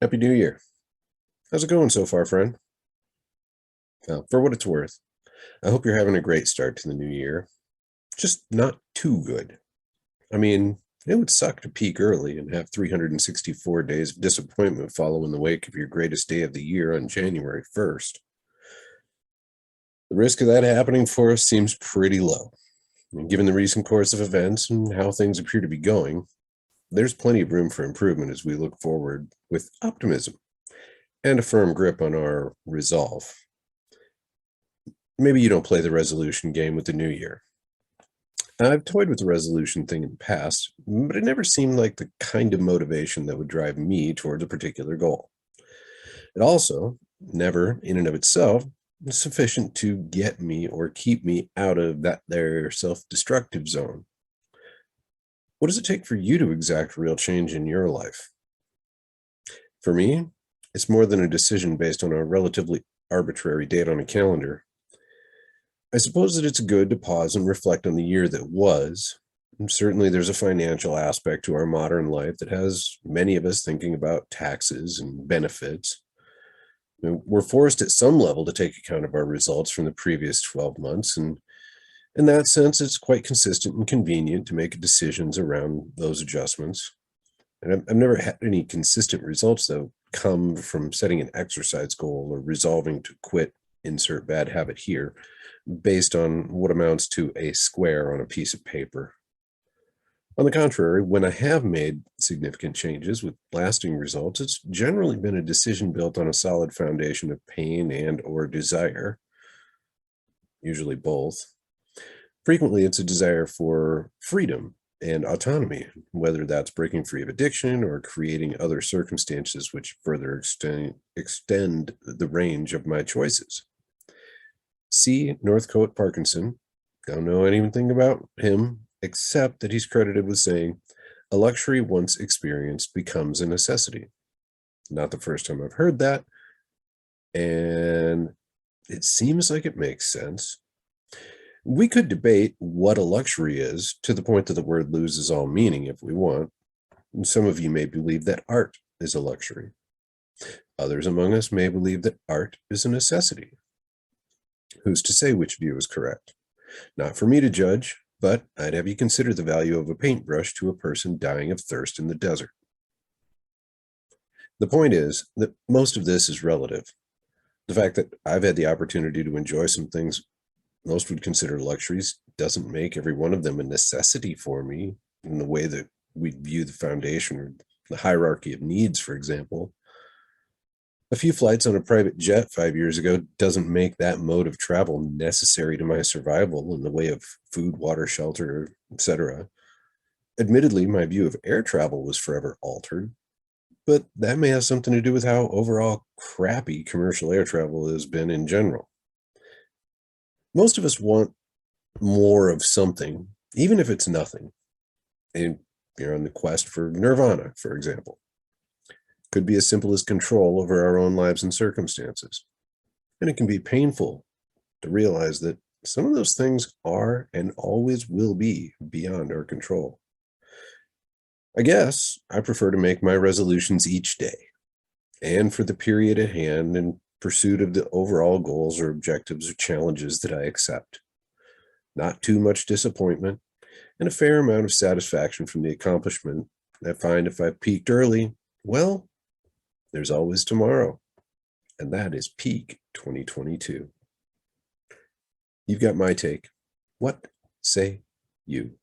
Happy New Year. How's it going so far, friend? For what it's worth, I hope you're having a great start to the new year. Just not too good. I mean, it would suck to peak early and have 364 days of disappointment follow in the wake of your greatest day of the year on January 1st. The risk of that happening for us seems pretty low. And given the recent course of events and how things appear to be going, there's plenty of room for improvement as we look forward with optimism and a firm grip on our resolve. Maybe you don't play the resolution game with the new year. I've toyed with the resolution thing in the past, but it never seemed like the kind of motivation that would drive me towards a particular goal. It also never, in and of itself, is sufficient to get me or keep me out of that there self-destructive zone. What does it take for you to exact real change in your life? For me, it's more than a decision based on a relatively arbitrary date on a calendar. I suppose that it's good to pause and reflect on the year that was. And certainly, there's a financial aspect to our modern life that has many of us thinking about taxes and benefits. We're forced at some level to take account of our results from the previous 12 months. And in that sense, it's quite consistent and convenient to make decisions around those adjustments. And I've never had any consistent results, though, come from setting an exercise goal or resolving to quit, insert bad habit here, based on what amounts to a square on a piece of paper. On the contrary, when I have made significant changes with lasting results, it's generally been a decision built on a solid foundation of pain and or desire, usually both. Frequently, it's a desire for freedom and autonomy, whether that's breaking free of addiction or creating other circumstances which further extend the range of my choices. C. Northcote Parkinson. Don't know anything about him except that he's credited with saying, "A luxury once experienced becomes a necessity." Not the first time I've heard that, and it seems like it makes sense. We could debate what a luxury is to the point that the word loses all meaning if we want. And some of you may believe that art is a luxury. Others among us may believe that art is a necessity. Who's to say which view is correct? Not for me to judge, but I'd have you consider the value of a paintbrush to a person dying of thirst in the desert. The point is that most of this is relative. The fact that I've had the opportunity to enjoy some things most would consider luxuries doesn't make every one of them a necessity for me in the way that we view the foundation or the hierarchy of needs, for example. A few flights on a private jet 5 years ago doesn't make that mode of travel necessary to my survival in the way of food, water, shelter, etc. Admittedly, my view of air travel was forever altered, but that may have something to do with how overall crappy commercial air travel has been in general. Most of us want more of something, even if it's nothing. And you're on the quest for nirvana, for example. Could be as simple as control over our own lives and circumstances. And it can be painful to realize that some of those things are and always will be beyond our control. I guess I prefer to make my resolutions each day and for the period at hand in pursuit of the overall goals or objectives or challenges that I accept. Not too much disappointment and a fair amount of satisfaction from the accomplishment. I find if I peaked early, well, there's always tomorrow, and that is peak 2022. You've got my take. What say you?